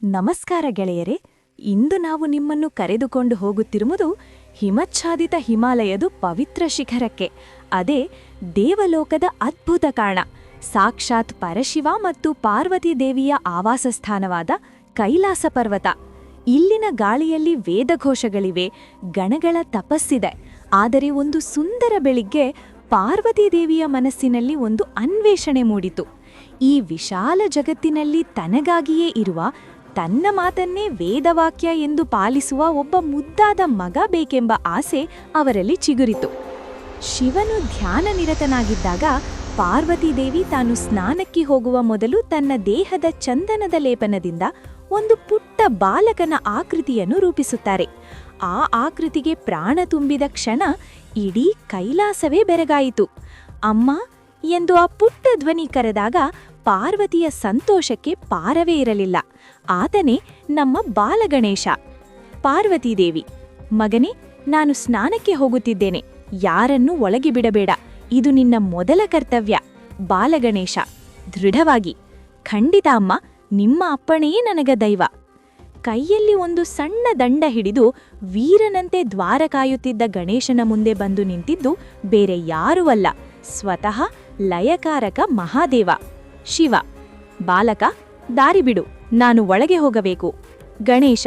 ನಮಸ್ಕಾರ ಗೆಳೆಯರೆ. ಇಂದು ನಾವು ನಿಮ್ಮನ್ನು ಕರೆದುಕೊಂಡು ಹೋಗುತ್ತಿರುವುದು ಹಿಮಚ್ಛಾದಿತ ಹಿಮಾಲಯದ ಪವಿತ್ರ ಶಿಖರಕ್ಕೆ. ಅದೇ ದೇವಲೋಕದ ಅದ್ಭುತ ಕಾಣ, ಸಾಕ್ಷಾತ್ ಪರಶಿವ ಮತ್ತು ಪಾರ್ವತಿ ದೇವಿಯ ಆವಾಸಸ್ಥಾನವಾದ ಕೈಲಾಸ ಪರ್ವತ. ಇಲ್ಲಿನ ಗಾಳಿಯಲ್ಲಿ ವೇದಘೋಷಗಳಿವೆ, ಗಣಗಳ ತಪಸ್ಸಿದೆ. ಆದರೆ ಒಂದು ಸುಂದರ ಬೆಳಿಗ್ಗೆ ಪಾರ್ವತಿ ದೇವಿಯ ಮನಸ್ಸಿನಲ್ಲಿ ಒಂದು ಅನ್ವೇಷಣೆ ಮೂಡಿತು. ಈ ವಿಶಾಲ ಜಗತ್ತಿನಲ್ಲಿ ತನಗಾಗಿಯೇ ಇರುವ, ತನ್ನ ಮಾತನ್ನೇ ವೇದವಾಕ್ಯ ಎಂದು ಪಾಲಿಸುವ ಒಬ್ಬ ಮುದ್ದಾದ ಮಗ ಬೇಕೆಂಬ ಆಸೆ ಅವರಲ್ಲಿ ಚಿಗುರಿತು. ಶಿವನು ಧ್ಯಾನನಿರತನಾಗಿದ್ದಾಗ ಪಾರ್ವತಿದೇವಿ ತಾನು ಸ್ನಾನಕ್ಕೆ ಹೋಗುವ ಮೊದಲು ತನ್ನ ದೇಹದ ಚಂದನದ ಲೇಪನದಿಂದ ಒಂದು ಪುಟ್ಟ ಬಾಲಕನ ಆಕೃತಿಯನ್ನು ರೂಪಿಸುತ್ತಾರೆ. ಆ ಆಕೃತಿಗೆ ಪ್ರಾಣ ತುಂಬಿದ ಕ್ಷಣ ಇಡೀ ಕೈಲಾಸವೇ ಬೆರಗಾಯಿತು. ಅಮ್ಮ ಎಂದು ಆ ಪುಟ್ಟ ಧ್ವನಿ ಕರೆದಾಗ ಪಾರ್ವತಿಯ ಸಂತೋಷಕ್ಕೆ ಪಾರವೇ ಇರಲಿಲ್ಲ. ಆತನೇ ನಮ್ಮ ಬಾಲಗಣೇಶ. ಪಾರ್ವತೀದೇವಿ: ಮಗನೇ, ನಾನು ಸ್ನಾನಕ್ಕೆ ಹೋಗುತ್ತಿದ್ದೇನೆ, ಯಾರನ್ನೂ ಒಳಗೆ ಬಿಡಬೇಡ, ಇದು ನಿನ್ನ ಮೊದಲ ಕರ್ತವ್ಯ. ಬಾಲಗಣೇಶ: ದೃಢವಾಗಿ: ಖಂಡಿತ ಅಮ್ಮ, ನಿಮ್ಮ ಅಪ್ಪಣೆಯೇ ನನಗ ದೈವ. ಕೈಯಲ್ಲಿ ಒಂದು ಸಣ್ಣ ದಂಡ ಹಿಡಿದು ವೀರನಂತೆ ದ್ವಾರ ಕಾಯುತ್ತಿದ್ದ ಗಣೇಶನ ಮುಂದೆ ಬಂದು ನಿಂತಿದ್ದು ಬೇರೆ ಯಾರೂ ಅಲ್ಲ, ಸ್ವತಃ ಲಯಕಾರಕ ಮಹಾದೇವ ಶಿವ. ಬಾಲಕ, ದಾರಿ ಬಿಡು, ನಾನು ಒಳಗೆ ಹೋಗಬೇಕು. ಗಣೇಶ: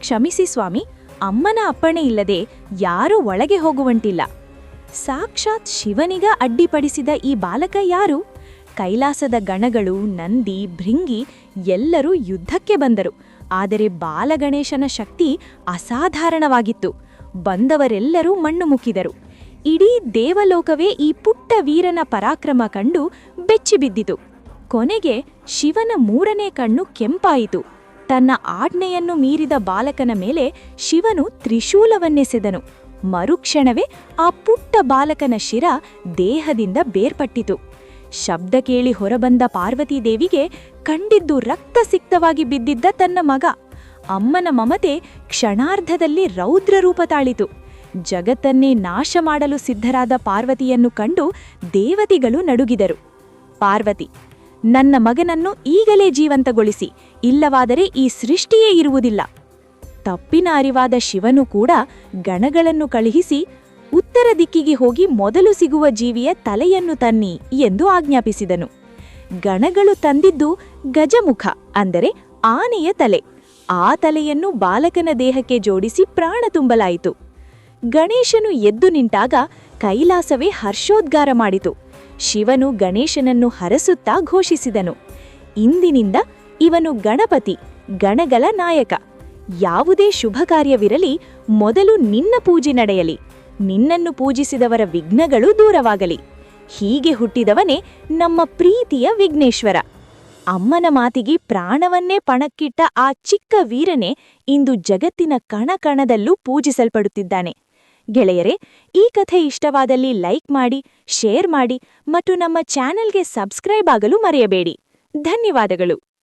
ಕ್ಷಮಿಸಿ ಸ್ವಾಮಿ, ಅಮ್ಮನ ಅಪ್ಪಣೆ ಇಲ್ಲದೆ ಯಾರೂ ಒಳಗೆ ಹೋಗುವಂಟಿಲ್ಲ. ಸಾಕ್ಷಾತ್ ಶಿವನಿಗ ಅಡ್ಡಿಪಡಿಸಿದ ಈ ಬಾಲಕ ಯಾರು? ಕೈಲಾಸದ ಗಣಗಳು, ನಂದಿ, ಭೃಂಗಿ ಎಲ್ಲರೂ ಯುದ್ಧಕ್ಕೆ ಬಂದರು. ಆದರೆ ಬಾಲಗಣೇಶನ ಶಕ್ತಿ ಅಸಾಧಾರಣವಾಗಿತ್ತು. ಬಂದವರೆಲ್ಲರೂ ಮಣ್ಣು ಮುಕ್ಕಿದರು. ಇಡೀ ದೇವಲೋಕವೇ ಈ ಪುಟ್ಟ ವೀರನ ಪರಾಕ್ರಮ ಕಂಡು ಬೆಚ್ಚಿಬಿದ್ದಿತು. ಕೊನೆಗೆ ಶಿವನ ಮೂರನೇ ಕಣ್ಣು ಕೆಂಪಾಯಿತು. ತನ್ನ ಆಜ್ಞೆಯನ್ನು ಮೀರಿದ ಬಾಲಕನ ಮೇಲೆ ಶಿವನು ತ್ರಿಶೂಲವನ್ನೆಸೆದನು. ಮರುಕ್ಷಣವೇ ಆ ಪುಟ್ಟ ಬಾಲಕನ ಶಿರ ದೇಹದಿಂದ ಬೇರ್ಪಟ್ಟಿತು. ಶಬ್ದ ಕೇಳಿ ಹೊರಬಂದ ಪಾರ್ವತೀದೇವಿಗೆ ಕಂಡಿದ್ದು ರಕ್ತಸಿಕ್ತವಾಗಿ ಬಿದ್ದಿದ್ದ ತನ್ನ ಮಗ. ಅಮ್ಮನ ಮಮತೆ ಕ್ಷಣಾರ್ಧದಲ್ಲಿ ರೌದ್ರ ರೂಪ ತಾಳಿತು. ಜಗತ್ತನ್ನೇ ನಾಶ ಮಾಡಲು ಸಿದ್ಧರಾದ ಪಾರ್ವತಿಯನ್ನು ಕಂಡು ದೇವತೆಗಳು ನಡುಗಿದರು. ಪಾರ್ವತಿ: ನನ್ನ ಮಗನನ್ನು ಈಗಲೇ ಜೀವಂತಗೊಳಿಸಿ, ಇಲ್ಲವಾದರೆ ಈ ಸೃಷ್ಟಿಯೇ ಇರುವುದಿಲ್ಲ. ತಪ್ಪಿನ ಅರಿವಾದ ಶಿವನು ಕೂಡ ಗಣಗಳನ್ನು ಕಳುಹಿಸಿ ಉತ್ತರ ದಿಕ್ಕಿಗೆ ಹೋಗಿ ಮೊದಲು ಸಿಗುವ ಜೀವಿಯ ತಲೆಯನ್ನು ತನ್ನಿ ಎಂದು ಆಜ್ಞಾಪಿಸಿದನು. ಗಣಗಳು ತಂದಿದ್ದು ಗಜಮುಖ, ಅಂದರೆ ಆನೆಯ ತಲೆ. ಆ ತಲೆಯನ್ನು ಬಾಲಕನ ದೇಹಕ್ಕೆ ಜೋಡಿಸಿ ಪ್ರಾಣ ತುಂಬಲಾಯಿತು. ಗಣೇಶನು ಎದ್ದು ನಿಂತಾಗ ಕೈಲಾಸವೇ ಹರ್ಷೋದ್ಗಾರ ಮಾಡಿತು. ಶಿವನು ಗಣೇಶನನ್ನು ಹರಸುತ್ತಾ ಘೋಷಿಸಿದನು: ಇಂದಿನಿಂದ ಇವನು ಗಣಪತಿ, ಗಣಗಳ ನಾಯಕ. ಯಾವುದೇ ಶುಭ ಕಾರ್ಯವಿರಲಿ, ಮೊದಲು ನಿನ್ನ ಪೂಜೆ ನಡೆಯಲಿ. ನಿನ್ನನ್ನು ಪೂಜಿಸಿದವರ ವಿಘ್ನಗಳು ದೂರವಾಗಲಿ. ಹೀಗೆ ಹುಟ್ಟಿದವನೇ ನಮ್ಮ ಪ್ರೀತಿಯ ವಿಘ್ನೇಶ್ವರ. ಅಮ್ಮನ ಮಾತಿಗೆ ಪ್ರಾಣವನ್ನೇ ಪಣಕ್ಕಿಟ್ಟ ಆ ಚಿಕ್ಕ ವೀರನೇ ಇಂದು ಜಗತ್ತಿನ ಕಣಕಣದಲ್ಲೂ ಪೂಜಿಸಲ್ಪಡುತ್ತಿದ್ದಾನೆ. ಗೆಳೆಯರೇ, ಈ ಕಥೆ ಇಷ್ಟವಾದಲ್ಲಿ ಲೈಕ್ ಮಾಡಿ, ಶೇರ್ ಮಾಡಿ ಮತ್ತು ನಮ್ಮ ಚಾನೆಲ್ಗೆ ಸಬ್ಸ್ಕ್ರೈಬ್ ಆಗಲು ಮರೆಯಬೇಡಿ. ಧನ್ಯವಾದಗಳು.